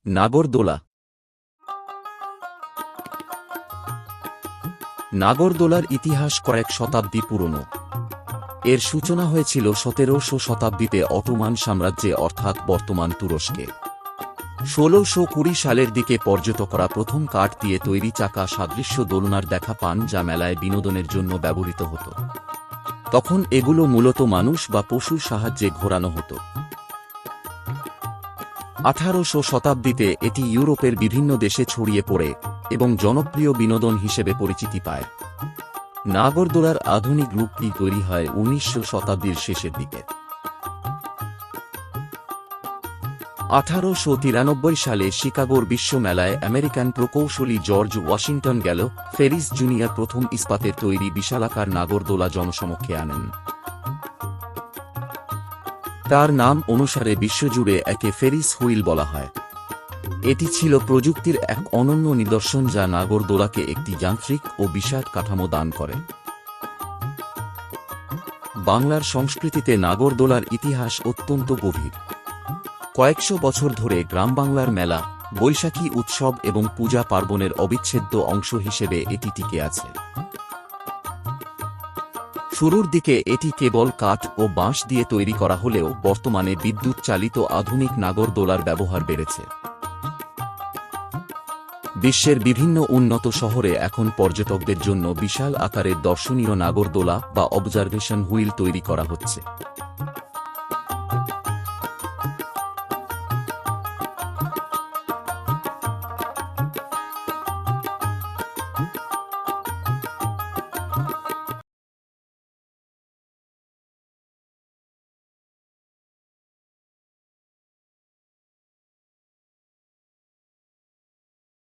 নাগরদোলা। নাগরদোলার ইতিহাস কয়েক শতাব্দী পুরনো। এর সূচনা হয়েছিল ১৭০০ শতাব্দীতে অটোমান সাম্রাজ্যে অর্থাৎ বর্তমান তুরস্কে। ১৬২০ সালের দিকে পর্যটকরা প্রথম কাঠ দিয়ে তৈরি চাকা সাদৃশ্য দোলনার দেখা পান, যা মেলায় বিনোদনের জন্য ব্যবহৃত হতো। তখন এগুলো মূলত মানুষ বা পশুর সাহায্যে ঘোরানো হতো। ১৮০০ শতাব্দীতে এটি ইউরোপের বিভিন্ন দেশে ছড়িয়ে পড়ে এবং জনপ্রিয় বিনোদন হিসেবে পরিচিতি পায়। নাগরদোলার আধুনিক রূপটি তৈরি হয় ১৯০০ শতাব্দীর শেষের দিকে। ১৮৯৩ সালে শিকাগোর বিশ্ব মেলায় আমেরিকান প্রকৌশলী জর্জ ওয়াশিংটন গ্যালো ফেরিস জুনিয়র প্রথম ইস্পাতের তৈরি বিশালাকার নাগরদোলা জনসমক্ষে আনেন। তার নাম অনুসারে বিশ্বজুড়ে একে ফেরিস হুইল বলা হয়। এটি ছিল প্রযুক্তির এক অনন্য নিদর্শন, যা নাগরদোলাকে একটি যান্ত্রিক ও বিশাল কাঠামো দান করে। বাংলার সংস্কৃতিতে নাগরদোলার ইতিহাস অত্যন্ত গভীর। কয়েকশো বছর ধরে গ্রাম বাংলার মেলা, বৈশাখী উৎসব এবং পূজা পার্বণের অবিচ্ছেদ্য অংশ হিসেবে এটি টিকে আছে। শুরুর দিকে এটি কেবল কাঠ ও বাঁশ দিয়ে তৈরি করা হলেও বর্তমানে বিদ্যুৎ চালিত আধুনিক নাগরদোলার ব্যবহার বেড়েছে। বিশ্বের বিভিন্ন উন্নত শহরে এখন পর্যটকদের জন্য বিশাল আকারের দর্শনীয় নাগরদোলা বা অবজারভেশন হুইল তৈরি করা হচ্ছে।